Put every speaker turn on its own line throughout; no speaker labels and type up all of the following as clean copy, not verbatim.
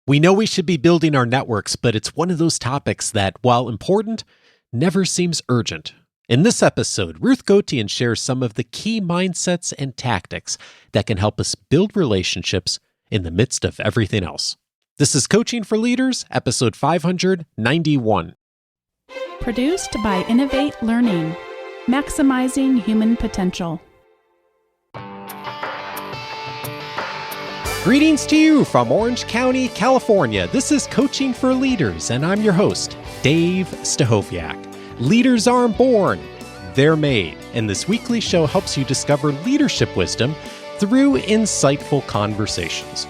We know we should be building our networks, but it's one of those topics that, while important, never seems urgent. In this episode, Ruth Gotian shares some of the key mindsets and tactics that can help us build relationships in the midst of everything else. This is Coaching for Leaders, episode 591.
Produced by Innovate Learning, maximizing human potential.
Greetings to you from Orange County, California. This is Coaching for Leaders, and I'm your host, Dave Stachowiak. Leaders aren't born, they're made. And this weekly show helps you discover leadership wisdom through insightful conversations.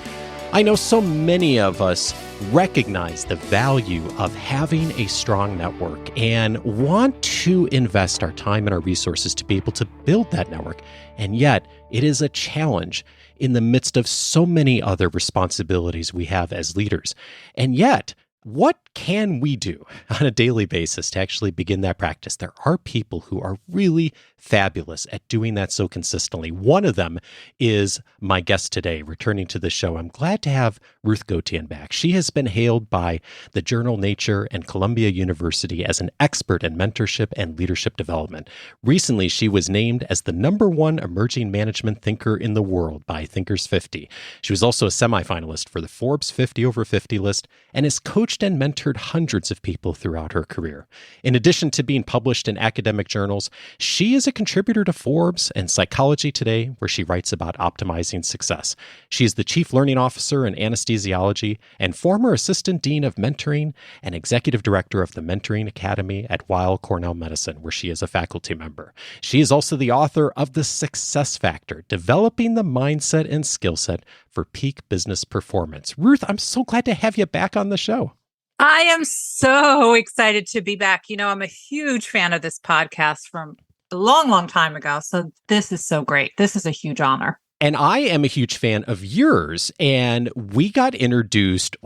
I know so many of us recognize the value of having a strong network and want to invest our time and our resources to be able to build that network. And yet, it is a challenge in the midst of so many other responsibilities we have as leaders. And yet, what can we do on a daily basis to actually begin that practice? There are people who are really fabulous at doing that so consistently. One of them is my guest today, returning to the show. I'm glad to have Ruth Gotian back. She has been hailed by the journal Nature and Columbia University as an expert in mentorship and leadership development. Recently, she was named as the #1 emerging management thinker in the world by Thinkers 50. She was also a semi-finalist for the Forbes 50 over 50 list and has coached and mentored hundreds of people throughout her career. In addition to being published in academic journals, she is a contributor to Forbes and Psychology Today, where she writes about optimizing success. She is the Chief Learning Officer in Anesthesiology and former Assistant Dean of Mentoring and Executive Director of the Mentoring Academy at Weill Cornell Medicine, where she is a faculty member. She is also the author of The Success Factor, Developing the Mindset and Skillset for Peak Business Performance. Ruth, I'm so glad to have you back on the show.
I am so excited to be back. You know, I'm a huge fan of this podcast from a long, long time ago. So this is so great. This is a huge honor.
And I am a huge fan of yours. And we got introduced,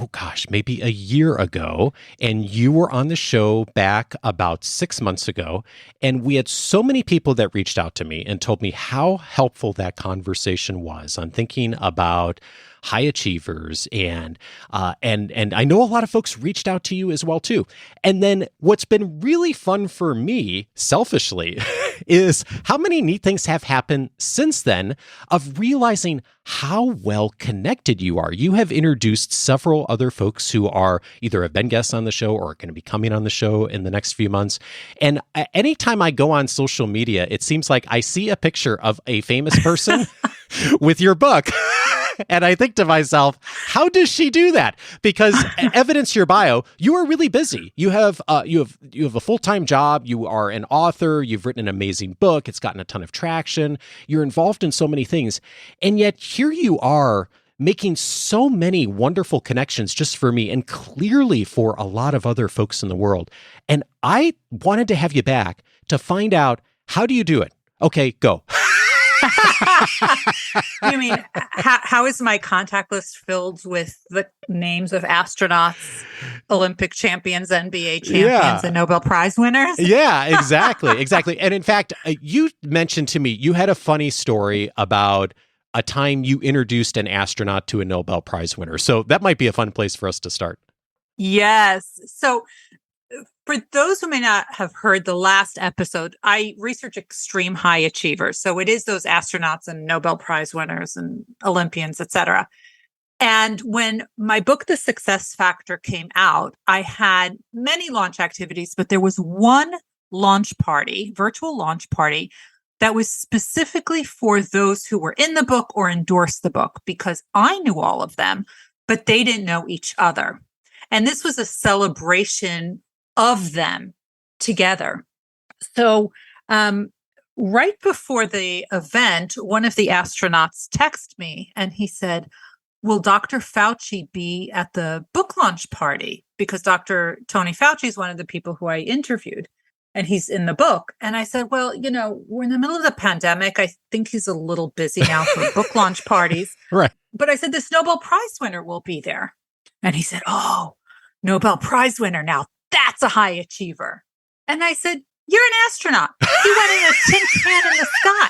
maybe a year ago. And you were on the show back about 6 months ago. And we had so many people that reached out to me and told me how helpful that conversation was on thinking about high achievers, and I know a lot of folks reached out to you as well too. And then what's been really fun for me, selfishly, is how many neat things have happened since then of realizing how well connected you are. You have introduced several other folks who are either have been guests on the show or are going to be coming on the show in the next few months. And anytime I go on social media, it seems like I see a picture of a famous person with your book. And I think to myself, how does she do that? Because evidence your bio, you are really busy. You have a full-time job. You are an author. You've written an amazing book. It's gotten a ton of traction. You're involved in so many things. And yet here you are making so many wonderful connections just for me and clearly for a lot of other folks in the world. And I wanted to have you back to find out, how do you do it? Okay, go.
You mean, how is my contact list filled with the names of astronauts, Olympic champions, NBA champions, and Nobel Prize winners?
Yeah, exactly. And in fact, you mentioned to me, you had a funny story about a time you introduced an astronaut to a Nobel Prize winner. So that might be a fun place for us to start.
Yes. So for those who may not have heard the last episode, I research extreme high achievers. So it is those astronauts and Nobel Prize winners and Olympians, et cetera. And when my book, The Success Factor, came out, I had many launch activities, but there was one launch party, virtual launch party, that was specifically for those who were in the book or endorsed the book, because I knew all of them, but they didn't know each other. And this was a celebration of them together. So right before the event, one of the astronauts texted me and he said, will Dr. Fauci be at the book launch party? Because Dr. Tony Fauci is one of the people who I interviewed and he's in the book. And I said, well, you know, we're in the middle of the pandemic. I think he's a little busy now for book launch parties.
Right.
But I said, this Nobel Prize winner will be there. And he said, oh, Nobel Prize winner. Now that's a high achiever. And I said, you're an astronaut. You went in a tin can in the sky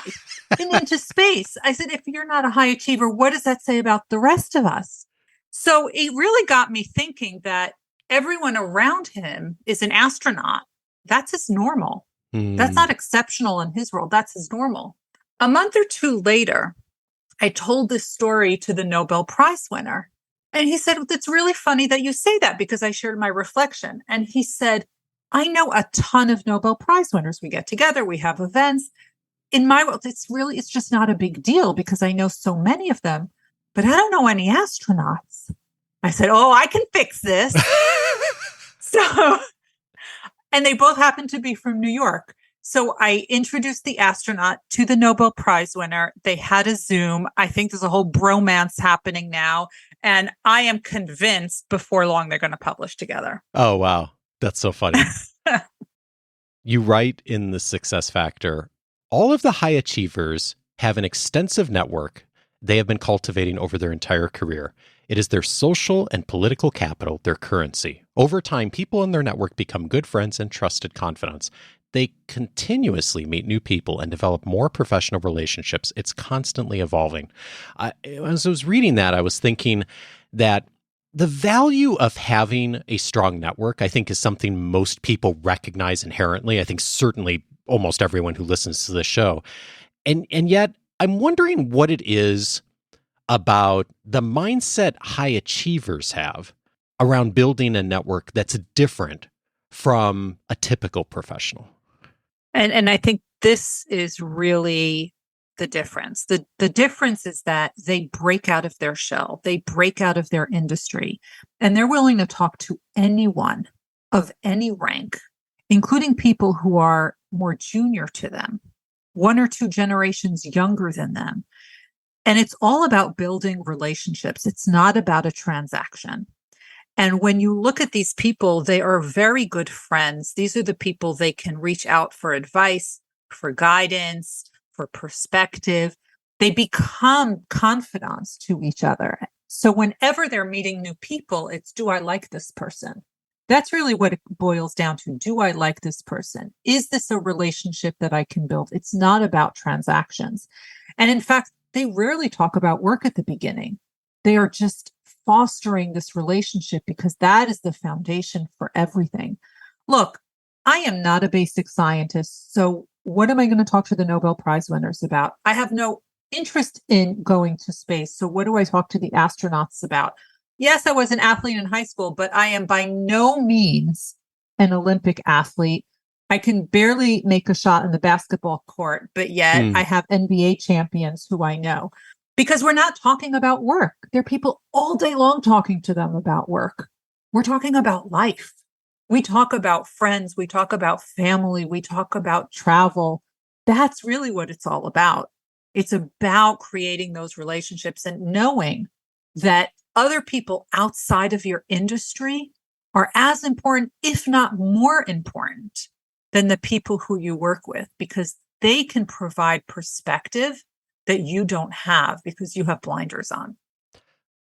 and into space. I said, if you're not a high achiever, what does that say about the rest of us? So it really got me thinking that everyone around him is an astronaut. That's his normal. That's not exceptional in his world. That's his normal. A month or two later, I told this story to the Nobel Prize winner. And he said, it's really funny that you say that because I shared my reflection. And he said, I know a ton of Nobel Prize winners. We get together, we have events. In my world, it's just not a big deal because I know so many of them, but I don't know any astronauts. I said, oh, I can fix this. So, and they both happen to be from New York. So I introduced the astronaut to the Nobel Prize winner. They had a Zoom. I think there's a whole bromance happening now. And I am convinced before long they're going to publish together.
Oh, wow. That's so funny. You write in The Success Factor, all of the high achievers have an extensive network they have been cultivating over their entire career. It is their social and political capital, their currency. Over time, people in their network become good friends and trusted confidants. They continuously meet new people and develop more professional relationships. It's constantly evolving. As I was reading that, I was thinking that the value of having a strong network, I think, is something most people recognize inherently. I think certainly almost everyone who listens to this show. And yet, I'm wondering what it is about the mindset high achievers have around building a network that's different from a typical professional.
And I think this is really the difference. The difference is that they break out of their shell, they break out of their industry, and they're willing to talk to anyone of any rank, including people who are more junior to them, one or two generations younger than them. And it's all about building relationships. It's not about a transaction. And when you look at these people, they are very good friends. These are the people they can reach out for advice, for guidance, for perspective. They become confidants to each other. So whenever they're meeting new people, it's, do I like this person? That's really what it boils down to. Do I like this person? Is this a relationship that I can build? It's not about transactions. And in fact, they rarely talk about work at the beginning. They are just fostering this relationship because that is the foundation for everything. Look, I am not a basic scientist. So what am I going to talk to the Nobel Prize winners about? I have no interest in going to space. So what do I talk to the astronauts about? Yes, I was an athlete in high school, but I am by no means an Olympic athlete. I can barely make a shot in the basketball court, but yet I have NBA champions who I know. Because we're not talking about work. There are people all day long talking to them about work. We're talking about life. We talk about friends. We talk about family. We talk about travel. That's really what it's all about. It's about creating those relationships and knowing that other people outside of your industry are as important, if not more important, than the people who you work with, because they can provide perspective that you don't have because you have blinders on.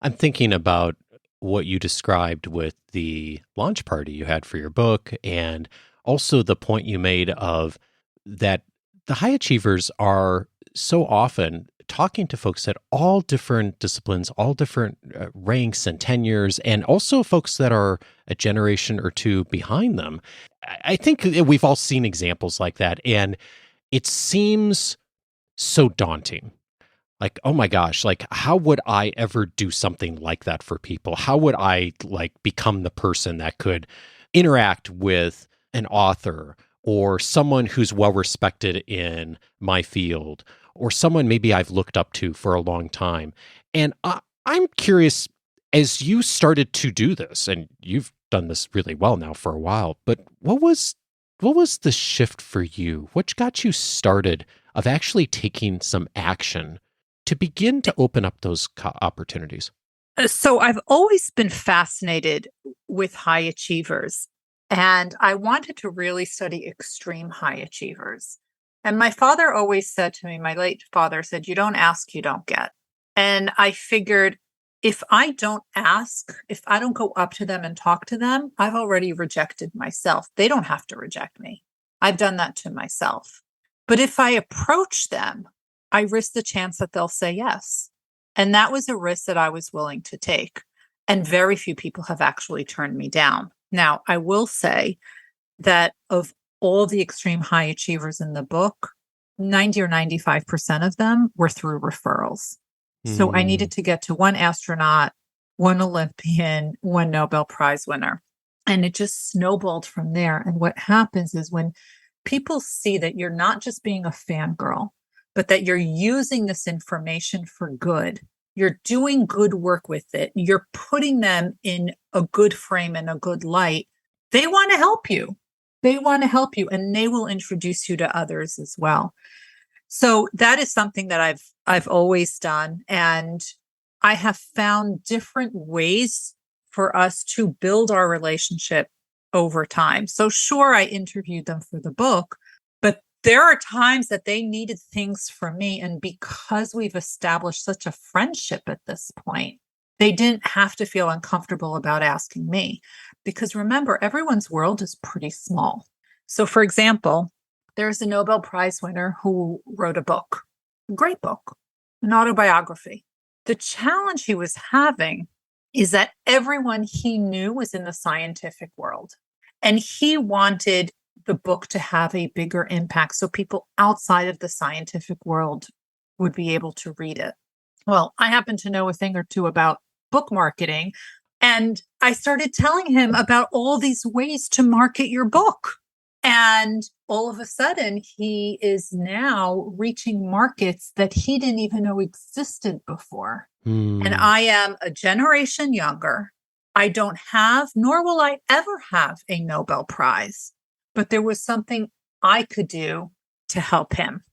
I'm thinking about what you described with the launch party you had for your book, and also the point you made of that the high achievers are so often talking to folks at all different disciplines, all different ranks and tenures, and also folks that are a generation or two behind them. I think we've all seen examples like that, and it seems so daunting. Like, oh my gosh, like, how would I ever do something like that for people? How would I become the person that could interact with an author or someone who's well respected in my field or someone maybe I've looked up to for a long time? And I'm curious, as you started to do this, and you've done this really well now for a while, but what was the shift for you? What got you started of actually taking some action to begin to open up those opportunities?
So I've always been fascinated with high achievers, and I wanted to really study extreme high achievers. And my father always said to me, my late father said, you don't ask, you don't get. And I figured if I don't ask, if I don't go up to them and talk to them, I've already rejected myself. They don't have to reject me. I've done that to myself. But if I approach them, I risk the chance that they'll say yes. And that was a risk that I was willing to take. And very few people have actually turned me down. Now, I will say that of all the extreme high achievers in the book, 90 or 95% of them were through referrals. So I needed to get to one astronaut, one Olympian, one Nobel Prize winner. And it just snowballed from there. And what happens is when people see that you're not just being a fangirl, but that you're using this information for good, you're doing good work with it, you're putting them in a good frame and a good light, they want to help you. They want to help you, and they will introduce you to others as well. So that is something that I've always done. And I have found different ways for us to build our relationship over time. So sure, I interviewed them for the book, but there are times that they needed things from me. And because we've established such a friendship at this point, they didn't have to feel uncomfortable about asking me. Because remember, everyone's world is pretty small. So for example, there's a Nobel Prize winner who wrote a book, a great book, an autobiography. The challenge he was having is that everyone he knew was in the scientific world. And he wanted the book to have a bigger impact so people outside of the scientific world would be able to read it. Well, I happen to know a thing or two about book marketing, and I started telling him about all these ways to market your book. And all of a sudden, he is now reaching markets that he didn't even know existed before. And I am a generation younger. I don't have, nor will I ever have, a Nobel Prize. But there was something I could do to help him.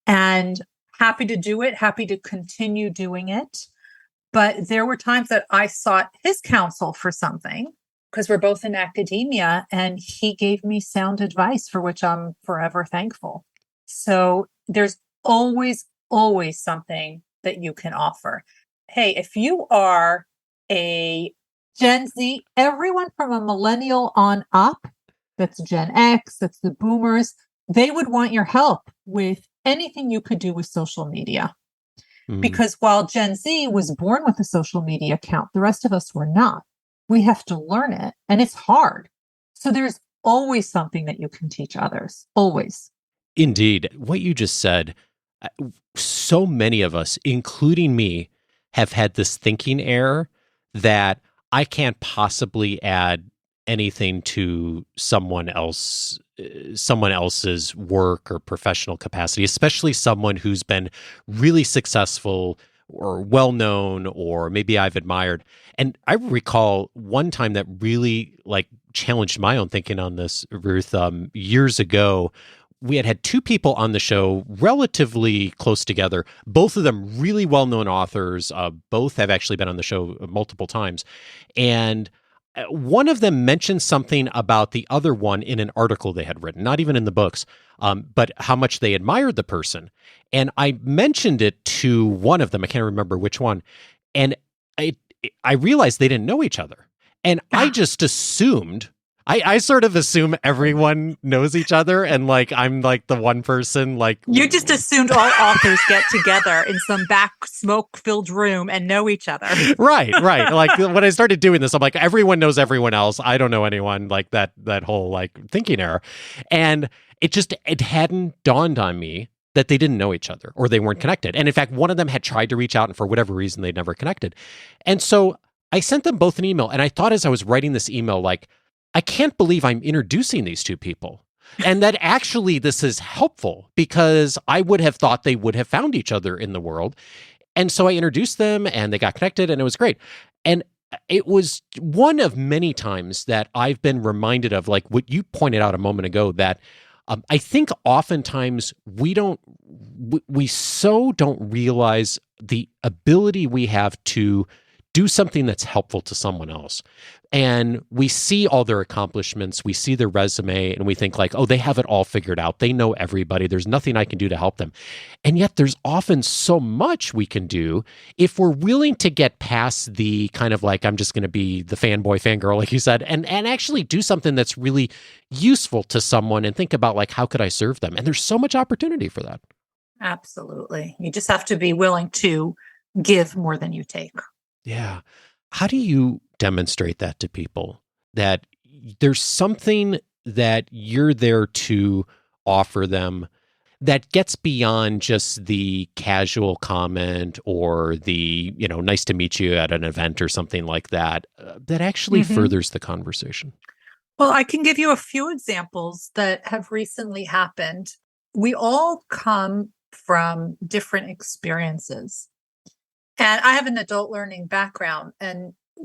And happy to do it, happy to continue doing it. But there were times that I sought his counsel for something, because we're both in academia, and he gave me sound advice for which I'm forever thankful. So there's always something that you can offer. Hey, if you are a Gen Z, everyone from a millennial on up, that's Gen X, that's the boomers, they would want your help with anything you could do with social media. Because while Gen Z was born with a social media account, the rest of us were not. We have to learn it, and it's hard. So there's always something that you can teach others, always.
Indeed. What you just said, so many of us, including me, have had this thinking error that I can't possibly add anything to someone else's work or professional capacity, especially someone who's been really successful or well-known, or maybe I've admired. And I recall one time that really challenged my own thinking on this, Ruth. Years ago, we had two people on the show relatively close together, both of them really well-known authors. Both have actually been on the show multiple times. And one of them mentioned something about the other one in an article they had written, not even in the books, but how much they admired the person. And I mentioned it to one of them. I can't remember which one. And I realized they didn't know each other. And I just assumed, I sort of assume everyone knows each other, and I'm the one person
You just assumed all authors get together in some back smoke-filled room and know each other.
Right. When I started doing this, I'm like, everyone knows everyone else. I don't know anyone, that whole thinking error. And it hadn't dawned on me that they didn't know each other or they weren't connected. And in fact, one of them had tried to reach out, and for whatever reason, they'd never connected. And so I sent them both an email, and I thought as I was writing this email, I can't believe I'm introducing these two people. And that actually this is helpful, because I would have thought they would have found each other in the world. And so I introduced them, and they got connected, and it was great. And it was one of many times that I've been reminded of, what you pointed out a moment ago, that I think oftentimes we so don't realize the ability we have to do something that's helpful to someone else. And we see all their accomplishments, we see their resume, and we think oh, they have it all figured out. They know everybody. There's nothing I can do to help them. And yet there's often so much we can do if we're willing to get past the kind of I'm just going to be the fanboy, fangirl, like you said, and actually do something that's really useful to someone and think about how could I serve them? And there's so much opportunity for that.
Absolutely. You just have to be willing to give more than you take.
Yeah. How do you demonstrate that to people? That there's something that you're there to offer them that gets beyond just the casual comment or the, nice to meet you at an event or something like that, that actually furthers the conversation.
Well, I can give you a few examples that have recently happened. We all come from different experiences. And I have an adult learning background,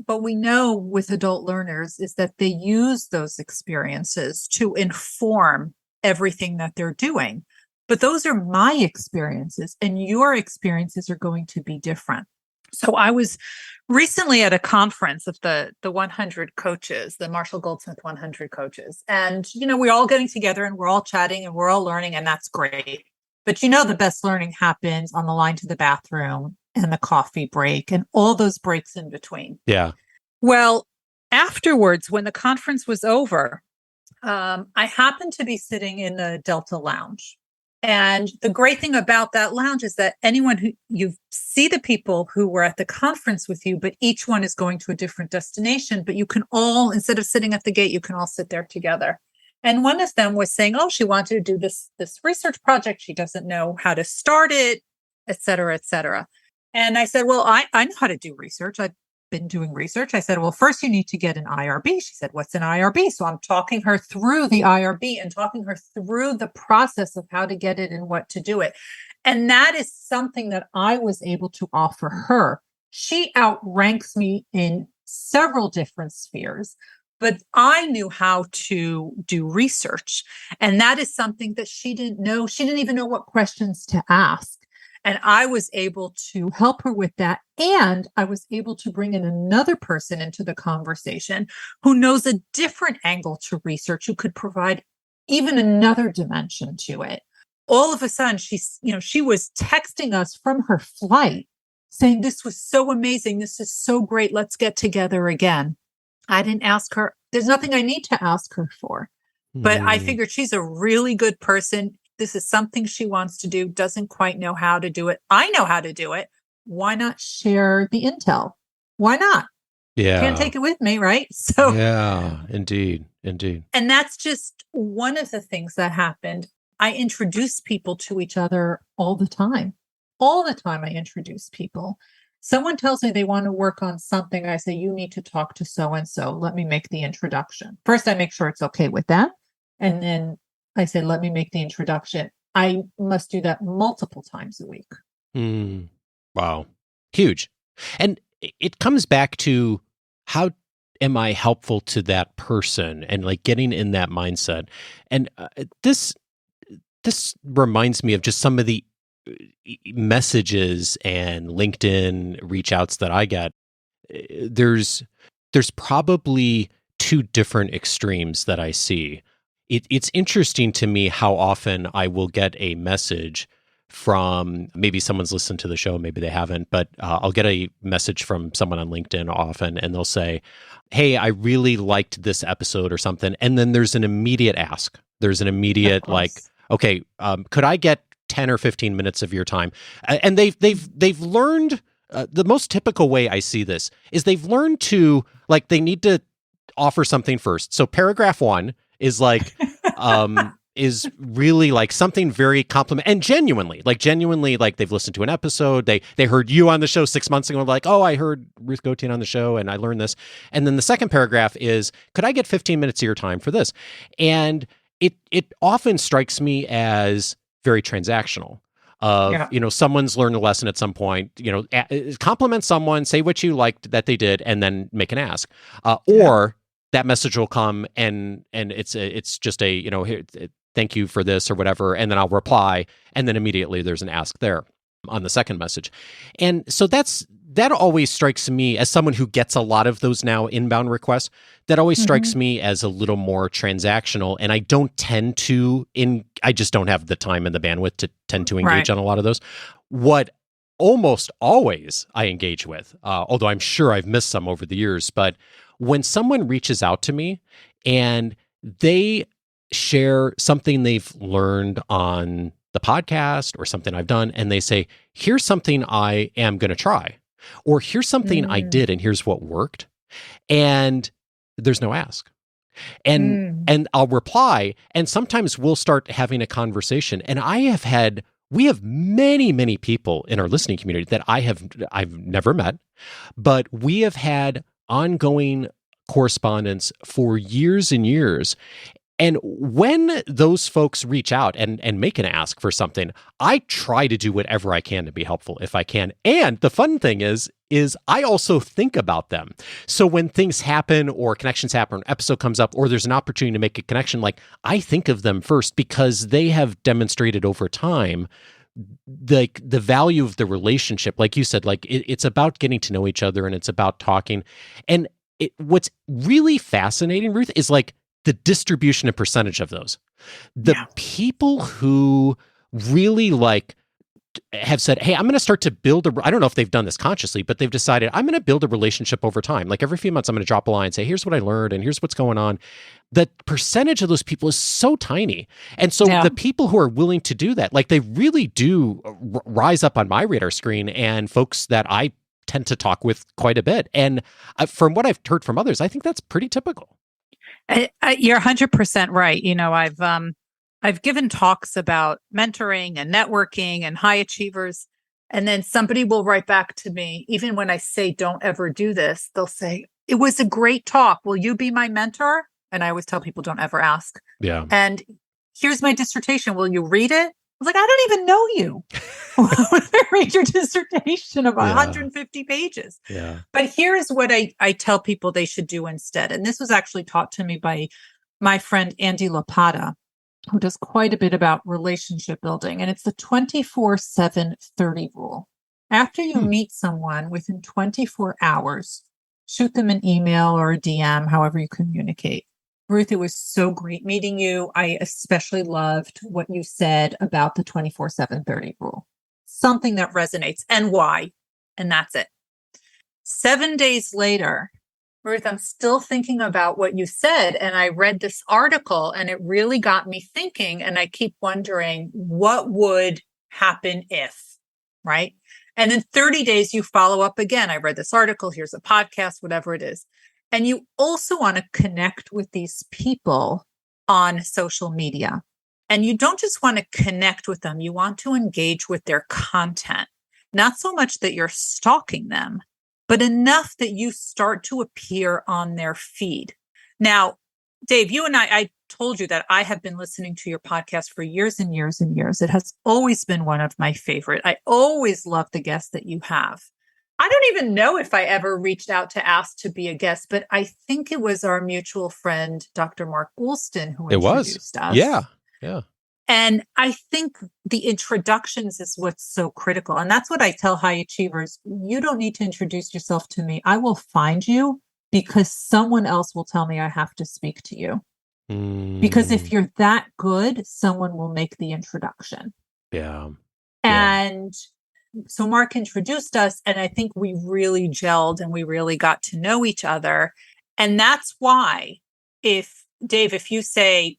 but we know with adult learners is that they use those experiences to inform everything that they're doing. But those are my experiences, and your experiences are going to be different. So I was recently at a conference of the 100 coaches, the Marshall Goldsmith 100 coaches. And, we're all getting together and we're all chatting and we're all learning, and that's great. But the best learning happens on the line to the bathroom and the coffee break and all those breaks in between.
Yeah.
Well, afterwards, when the conference was over, I happened to be sitting in the Delta Lounge. And the great thing about that lounge is that anyone who you see the people who were at the conference with you, but each one is going to a different destination, but you can all, instead of sitting at the gate, you can all sit there together. And one of them was saying, oh, she wanted to do this research project. She doesn't know how to start it, et cetera, et cetera. And I said, well, I know how to do research. I've been doing research. I said, well, first you need to get an IRB. She said, what's an IRB? So I'm talking her through the IRB and talking her through the process of how to get it and what to do it. And that is something that I was able to offer her. She outranks me in several different spheres, but I knew how to do research. And that is something that she didn't know. She didn't even know what questions to ask. And I was able to help her with that. And I was able to bring in another person into the conversation who knows a different angle to research, who could provide even another dimension to it. All of a sudden, she was texting us from her flight saying, this was so amazing. This is so great. Let's get together again. I didn't ask her. There's nothing I need to ask her for. But I figured she's a really good person. This is something she wants to do, doesn't quite know how to do it. I know how to do it. Why not share the intel? Why not?
Yeah.
Can't take it with me, right? So
yeah, indeed.
And that's just one of the things that happened. I introduce people to each other all the time. All the time I introduce people. Someone tells me they want to work on something. I say, you need to talk to so-and-so. Let me make the introduction. First, I make sure it's okay with them. And then I say, let me make the introduction. I must do that multiple times a week.
Wow. Huge. And it comes back to how am I helpful to that person and like getting in that mindset. And this reminds me of just some of the messages and LinkedIn reach outs that I get. There's probably two different extremes that I see. It's interesting to me how often I will get a message from, maybe someone's listened to the show, maybe they haven't, but I'll get a message from someone on LinkedIn often, and they'll say, hey, I really liked this episode or something. And then there's an immediate ask. There's an immediate like, okay, could I get 10 or 15 minutes of your time? And they've learned, the most typical way I see this is they've learned to, like, they need to offer something first. So paragraph 1 is like, is really like something very complimentary and genuinely like they've listened to an episode. They heard you on the show 6 months ago, like, oh, I heard Ruth Gotian on the show and I learned this. And then the second paragraph is, could I get 15 minutes of your time for this? And it often strikes me as very transactional. Someone's learned a lesson at some point, compliment someone, say what you liked that they did, and then make an ask. Or that message will come and it's just a, here, thank you for this or whatever. And then I'll reply. And then immediately there's an ask there on the second message. And so that always strikes me as someone who gets a lot of those now inbound requests. That always strikes me as a little more transactional. And I don't tend to, I just don't have the time and the bandwidth to tend to engage on a lot of those. What almost always I engage with, although I'm sure I've missed some over the years, but when someone reaches out to me and they share something they've learned on the podcast or something I've done, and they say, here's something I am going to try. Or here's something I did and here's what worked. And there's no ask. And I'll reply, and sometimes we'll start having a conversation. And we have many, many people in our listening community that I've never met, but we have had ongoing correspondence for years and years. And when those folks reach out and make an ask for something, I try to do whatever I can to be helpful if I can. And the fun thing is I also think about them. So when things happen or connections happen, or an episode comes up, or there's an opportunity to make a connection, like I think of them first because they have demonstrated over time the value of the relationship. Like you said, like it's about getting to know each other and it's about talking. And what's really fascinating, Ruth, is like the distribution and percentage of those. The people who really like have said, hey, I'm going to start to build I don't know if they've done this consciously, but they've decided I'm going to build a relationship over time. Like every few months, I'm going to drop a line and say, here's what I learned and here's what's going on. The percentage of those people is so tiny. And so the people who are willing to do that, like they really do rise up on my radar screen and folks that I tend to talk with quite a bit. And from what I've heard from others, I think that's pretty typical.
You're 100% right. You know, I've given talks about mentoring and networking and high achievers, and then somebody will write back to me, even when I say don't ever do this, they'll say, it was a great talk. Will you be my mentor? And I always tell people don't ever ask.
Yeah.
And here's my dissertation. Will you read it? I was like, I don't even know you. I read your dissertation of 150 pages.
Yeah.
But here's what I tell people they should do instead. And this was actually taught to me by my friend Andy Lapata, who does quite a bit about relationship building. And it's the 24/7/30 rule. After you meet someone within 24 hours, shoot them an email or a DM, however you communicate. Ruth, it was so great meeting you. I especially loved what you said about the 24/7/30 rule. Something that resonates and why. And that's it. 7 days later, Ruth, I'm still thinking about what you said. And I read this article and it really got me thinking. And I keep wondering what would happen if, right? And then 30 days, you follow up again. I read this article. Here's a podcast, whatever it is. And you also want to connect with these people on social media. And you don't just want to connect with them. You want to engage with their content. Not so much that you're stalking them, but enough that you start to appear on their feed. Now, Dave, you and I told you that I have been listening to your podcast for years and years and years. It has always been one of my favorite. I always love the guests that you have. I don't even know if I ever reached out to ask to be a guest, but I think it was our mutual friend, Dr. Mark Goulston, who introduced us.
Yeah.
And I think the introductions is what's so critical. And that's what I tell high achievers. You don't need to introduce yourself to me. I will find you because someone else will tell me I have to speak to you. Because if you're that good, someone will make the introduction.
Yeah.
And so Mark introduced us, and I think we really gelled and we really got to know each other. And that's why Dave, if you say,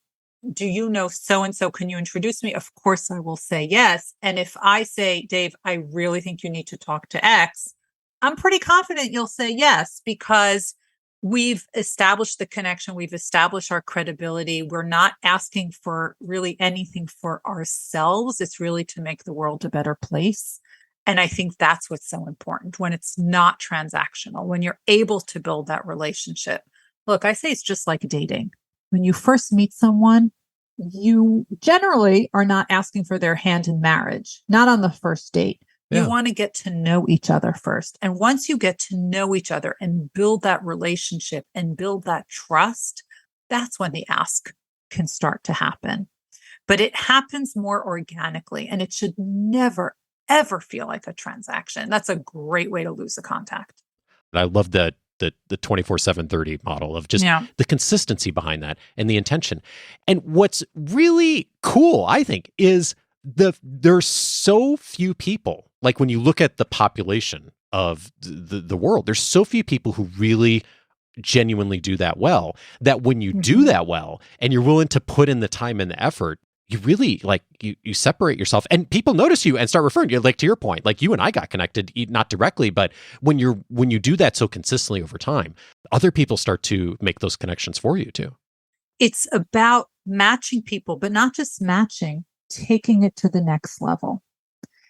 do you know so-and-so, can you introduce me? Of course I will say yes. And if I say, Dave, I really think you need to talk to X, I'm pretty confident you'll say yes, because we've established the connection. We've established our credibility. We're not asking for really anything for ourselves. It's really to make the world a better place. And I think that's what's so important when it's not transactional, when you're able to build that relationship. Look, I say it's just like dating. When you first meet someone, you generally are not asking for their hand in marriage, not on the first date. You want to get to know each other first. And once you get to know each other and build that relationship and build that trust, that's when the ask can start to happen. But it happens more organically, and it should never, ever feel like a transaction. That's a great way to lose a contact.
I love the 24/7/30 model of just the consistency behind that and the intention. And what's really cool, I think, is there's so few people, like when you look at the population of the world, there's so few people who really genuinely do that well, that when you do that well and you're willing to put in the time and the effort, you really like you separate yourself, and people notice you and start referring to you. Like, to your point, like you and I got connected, not directly, but when you do that so consistently over time, other people start to make those connections for you too.
It's about matching people, but not just matching, taking it to the next level.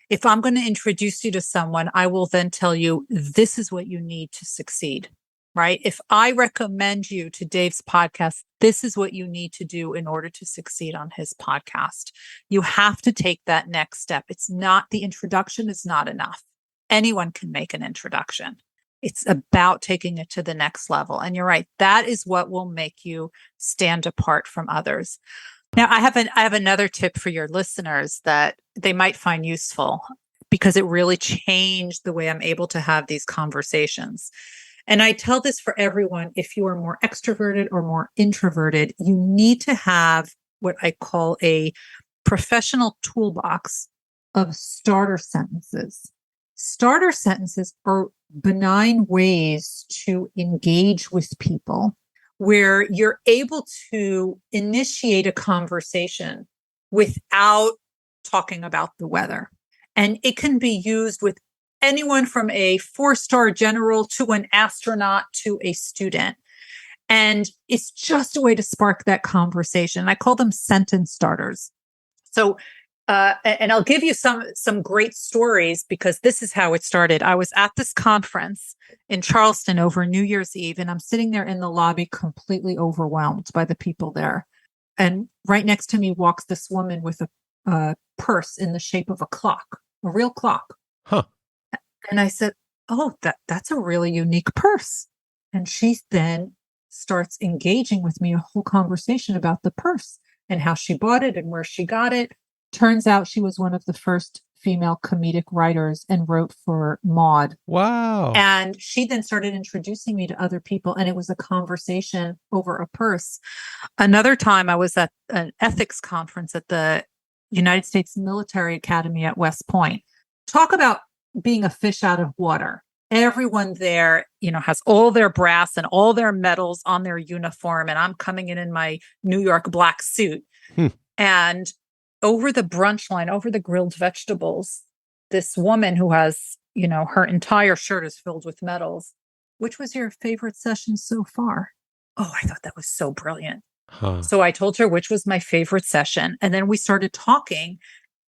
If I'm going to introduce you to someone, I will then tell you, this is what you need to succeed, right? If I recommend you to Dave's podcast, this is what you need to do in order to succeed on his podcast. You have to take that next step. It's not, the introduction is not enough. Anyone can make an introduction. It's about taking it to the next level. And you're right. That is what will make you stand apart from others. Now, I have another tip for your listeners that they might find useful, because it really changed the way I'm able to have these conversations. And I tell this for everyone: if you are more extroverted or more introverted, you need to have what I call a professional toolbox of starter sentences. Starter sentences are benign ways to engage with people, where you're able to initiate a conversation without talking about the weather. And it can be used with anyone from a 4-star general to an astronaut to a student. And it's just a way to spark that conversation. I call them sentence starters. So, and I'll give you some great stories, because this is how it started. I was at this conference in Charleston over New Year's Eve, and I'm sitting there in the lobby completely overwhelmed by the people there. And right next to me walks this woman with a purse in the shape of a clock, a real clock.
Huh.
And I said, oh, that's a really unique purse. And she then starts engaging with me, a whole conversation about the purse and how she bought it and where she got it. Turns out she was one of the first female comedic writers and wrote for Maude.
Wow.
And she then started introducing me to other people, and it was a conversation over a purse. Another time I was at an ethics conference at the United States Military Academy at West Point. Talk about being a fish out of water. Everyone there, has all their brass and all their medals on their uniform, and I'm coming in my New York black suit. And over the brunch line, over the grilled vegetables, this woman who has, her entire shirt is filled with medals. Which was your favorite session so far? Oh, I thought that was so brilliant.
Huh.
So I told her which was my favorite session. And then we started talking.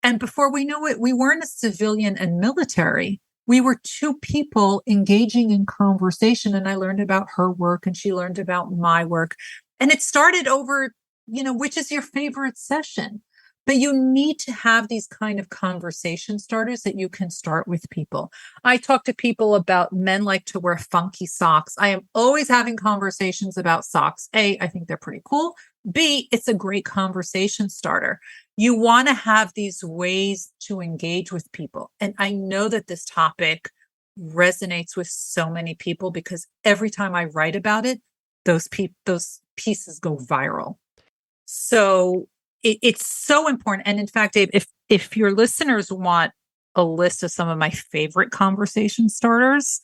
And before we knew it, we weren't a civilian and military. We were two people engaging in conversation. And I learned about her work and she learned about my work. And it started over, which is your favorite session? But you need to have these kind of conversation starters that you can start with people. I talk to people about men like to wear funky socks. I am always having conversations about socks. A, I think they're pretty cool. B, it's a great conversation starter. You want to have these ways to engage with people. And I know that this topic resonates with so many people, because every time I write about it, those pieces go viral. So it's so important. And in fact, Dave, if your listeners want a list of some of my favorite conversation starters,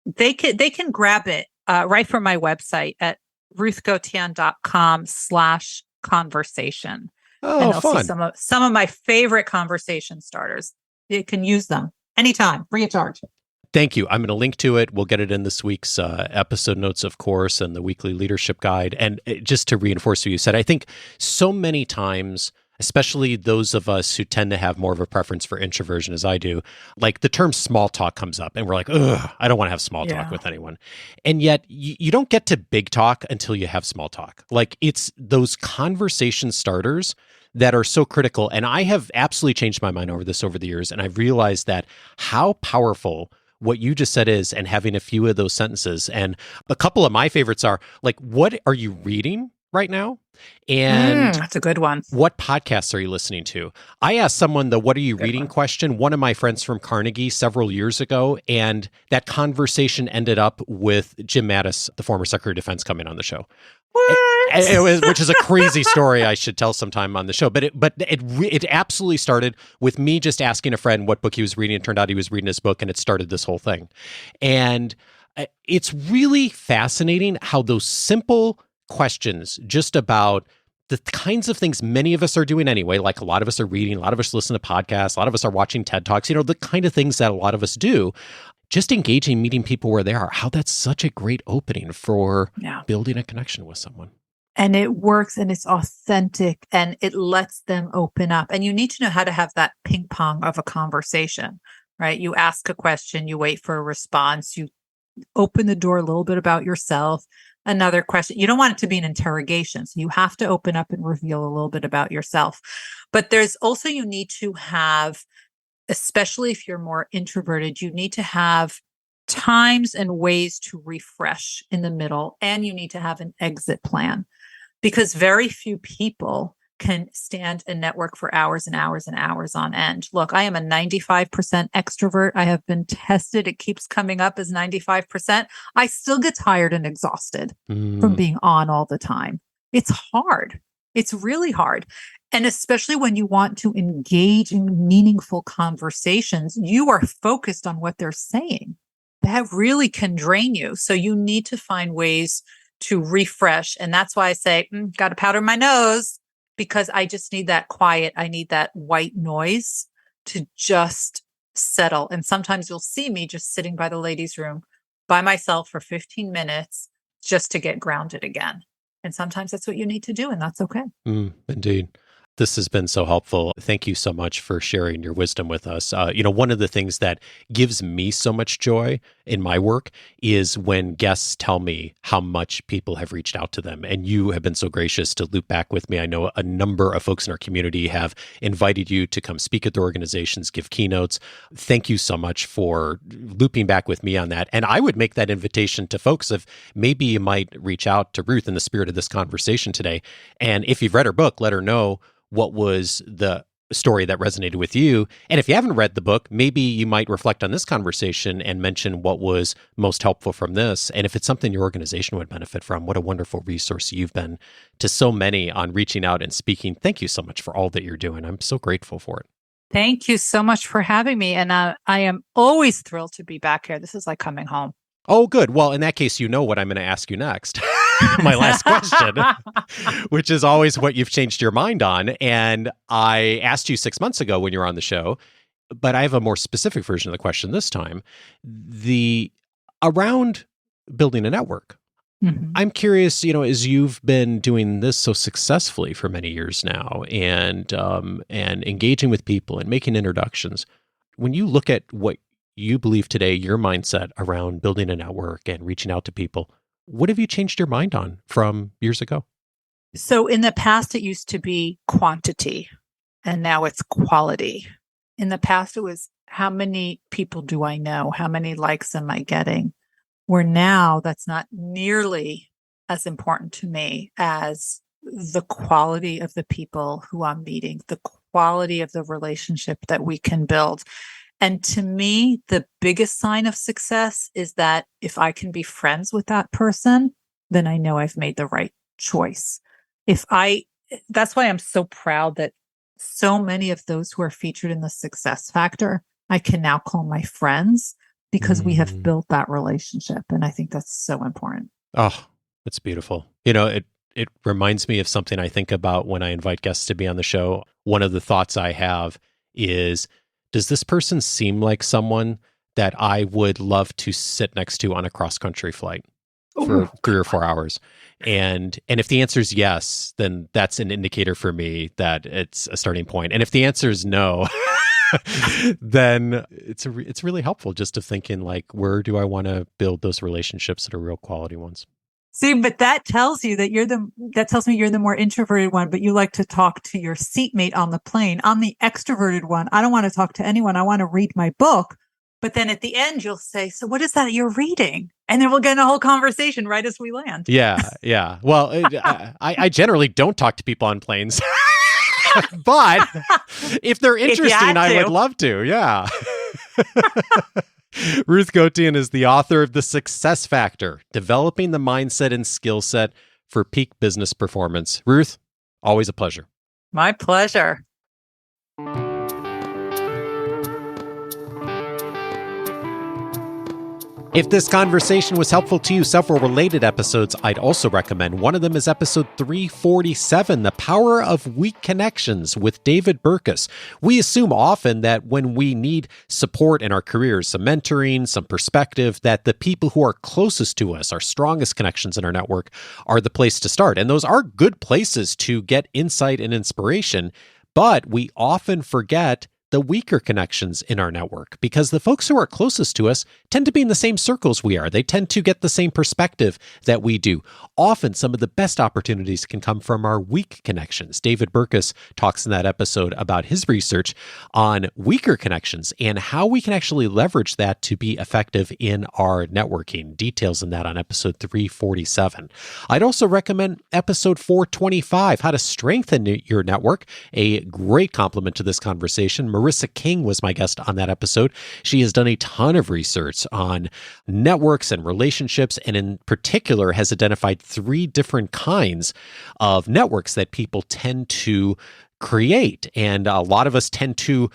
they can grab it right from my website at ruthgotian.com/conversation.
Oh,
and they'll
fun.
see some of my favorite conversation starters. You can use them anytime, free of charge.
Thank you. I'm going to link to it. We'll get it in this week's episode notes, of course, and the weekly leadership guide. And just to reinforce what you said, I think so many times, especially those of us who tend to have more of a preference for introversion, as I do, like the term small talk comes up and we're like, ugh, I don't want to have small talk with anyone. And yet you don't get to big talk until you have small talk. Like, it's those conversation starters that are so critical. And I have absolutely changed my mind over the years. And I've realized that how powerful what you just said is, and having a few of those sentences. And a couple of my favorites are like, what are you reading right now? And
that's a good one.
What podcasts are you listening to? I asked someone the what are you reading question, one of my friends from Carnegie several years ago, and that conversation ended up with Jim Mattis, the former Secretary of Defense, coming on the show. Which is a crazy story I should tell sometime on the show. But it absolutely started with me just asking a friend what book he was reading. It turned out he was reading his book, and it started this whole thing. And it's really fascinating how those simple questions just about the kinds of things many of us are doing anyway, like a lot of us are reading, a lot of us listen to podcasts, a lot of us are watching TED Talks, the kind of things that a lot of us do, just engaging, meeting people where they are, how that's such a great opening for building a connection with someone.
And it works and it's authentic and it lets them open up. And you need to know how to have that ping pong of a conversation, right? You ask a question, you wait for a response, you open the door a little bit about yourself, another question. You don't want it to be an interrogation. So you have to open up and reveal a little bit about yourself. But there's also, you need to have, especially if you're more introverted, you need to have times and ways to refresh in the middle. And you need to have an exit plan because very few people can stand and network for hours and hours and hours on end. Look, I am a 95% extrovert. I have been tested. It keeps coming up as 95%. I still get tired and exhausted from being on all the time. It's hard. It's really hard. And especially when you want to engage in meaningful conversations, you are focused on what they're saying. That really can drain you. So you need to find ways to refresh. And that's why I say, got to powder my nose, because I just need that quiet. I need that white noise to just settle. And sometimes you'll see me just sitting by the ladies' room by myself for 15 minutes just to get grounded again. And sometimes that's what you need to do, and that's okay.
Indeed. This has been so helpful. Thank you so much for sharing your wisdom with us. One of the things that gives me so much joy in my work is when guests tell me how much people have reached out to them. And you have been so gracious to loop back with me. I know a number of folks in our community have invited you to come speak at their organizations, give keynotes. Thank you so much for looping back with me on that. And I would make that invitation to folks if maybe you might reach out to Ruth in the spirit of this conversation today. And if you've read her book, let her know what was the story that resonated with you. And if you haven't read the book, maybe you might reflect on this conversation and mention what was most helpful from this. And if it's something your organization would benefit from, what a wonderful resource you've been to so many on reaching out and speaking. Thank you so much for all that you're doing. I'm so grateful for it.
Thank you so much for having me. And I am always thrilled to be back here. This is like coming home.
Oh, good. Well, in that case, you know what I'm going to ask you next. My last question, which is always what you've changed your mind on. And I asked you 6 months ago when you were on the show, but I have a more specific version of the question this time. Around building a network. I'm curious, as you've been doing this so successfully for many years now and engaging with people and making introductions, when you look at what you believe today, your mindset around building a network and reaching out to people, what have you changed your mind on from years ago?
So in the past, it used to be quantity, and now it's quality. In the past, it was how many people do I know? How many likes am I getting? Where now that's not nearly as important to me as the quality of the people who I'm meeting, the quality of the relationship that we can build. And to me, the biggest sign of success is that if I can be friends with that person, then I know I've made the right choice. That's why I'm so proud that so many of those who are featured in the Success Factor, I can now call my friends because we have built that relationship. And I think that's so important.
Oh, that's beautiful. It reminds me of something I think about when I invite guests to be on the show. One of the thoughts I have is, does this person seem like someone that I would love to sit next to on a cross-country flight for 3 or 4 hours? And if the answer is yes, then that's an indicator for me that it's a starting point. And if the answer is no, then it's really helpful just to think in like, where do I want to build those relationships that are real quality ones?
See, but that tells you that that tells me you're the more introverted one, but you like to talk to your seatmate on the plane. I'm the extroverted one. I don't want to talk to anyone. I want to read my book. But then at the end, you'll say, so what is that you're reading? And then we'll get in a whole conversation right as we land.
Yeah. Well, I generally don't talk to people on planes. But if they're interesting, I would love to. Yeah. Ruth Gotian is the author of The Success Factor, Developing the Mindset and Skillset for Peak Business Performance. Ruth, always a pleasure.
My pleasure.
If this conversation was helpful to you, several related episodes I'd also recommend. One of them is episode 347, The Power of Weak Connections with David Burkus. We assume often that when we need support in our careers, some mentoring, some perspective, that the people who are closest to us, our strongest connections in our network, are the place to start. And those are good places to get insight and inspiration, but we often forget the weaker connections in our network because the folks who are closest to us tend to be in the same circles we are. They tend to get the same perspective that we do. Often, some of the best opportunities can come from our weak connections. David Burkus talks in that episode about his research on weaker connections and how we can actually leverage that to be effective in our networking. Details in that on episode 347. I'd also recommend episode 425, How to Strengthen Your Network, a great complement to this conversation. Marissa King was my guest on that episode. She has done a ton of research on networks and relationships, and in particular has identified 3 different kinds of networks that people tend to create. And a lot of us tend to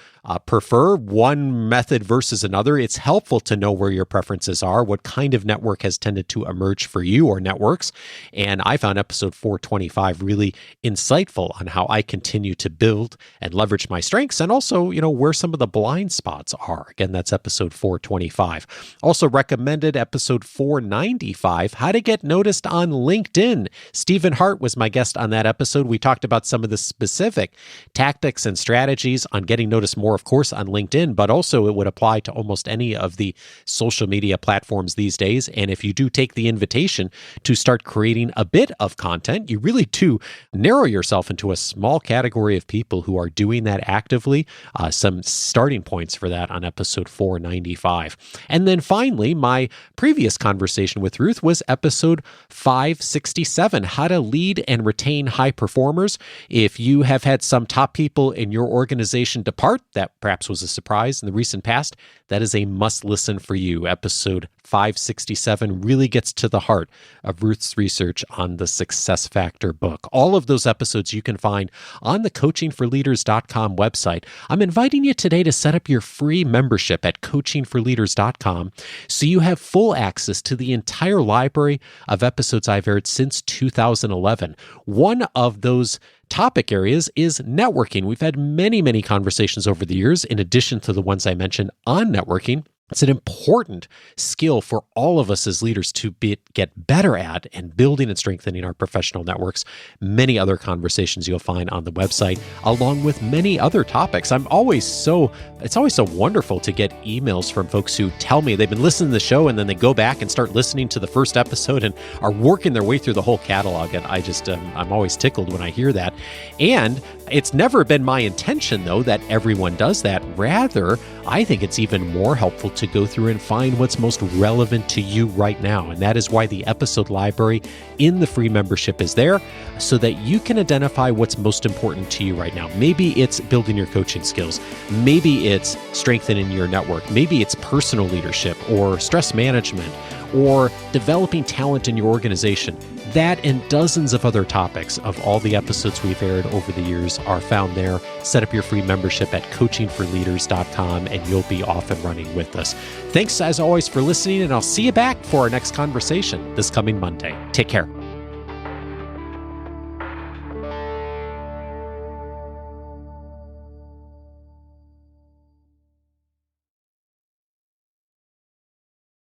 prefer one method versus another. It's helpful to know where your preferences are, what kind of network has tended to emerge for you or networks. And I found episode 425 really insightful on how I continue to build and leverage my strengths and also, where some of the blind spots are. Again, that's episode 425. Also recommended episode 495, How to Get Noticed on LinkedIn. Stephen Hart was my guest on that episode. We talked about some of the specific tactics and strategies on getting noticed more, of course, on LinkedIn, but also it would apply to almost any of the social media platforms these days. And if you do take the invitation to start creating a bit of content, you really do narrow yourself into a small category of people who are doing that actively. Some starting points for that on episode 495. And then finally, my previous conversation with Ruth was episode 567, How to Lead and Retain High Performers. If you have had some top people in your organization depart, that perhaps was a surprise in the recent past, that is a must listen for you. Episode 567 really gets to the heart of Ruth's research on the Success Factor book. All of those episodes you can find on the coachingforleaders.com website. I'm inviting you today to set up your free membership at coachingforleaders.com so you have full access to the entire library of episodes I've aired since 2011. One of those topic areas is networking. We've had many, many conversations over the years, in addition to the ones I mentioned on networking. It's an important skill for all of us as leaders to get better at and building and strengthening our professional networks. Many other conversations you'll find on the website, along with many other topics. It's always so wonderful to get emails from folks who tell me they've been listening to the show and then they go back and start listening to the first episode and are working their way through the whole catalog. And I just, I'm always tickled when I hear that. And it's never been my intention, though, that everyone does that. Rather, I think it's even more helpful to go through and find what's most relevant to you right now. And that is why the episode library in the free membership is there, so that you can identify what's most important to you right now. Maybe it's building your coaching skills. Maybe it's strengthening your network. Maybe it's personal leadership or stress management or developing talent in your organization. That and dozens of other topics of all the episodes we've aired over the years are found there. Set up your free membership at coachingforleaders.com and you'll be off and running with us. Thanks as always for listening, and I'll see you back for our next conversation this coming Monday. Take care.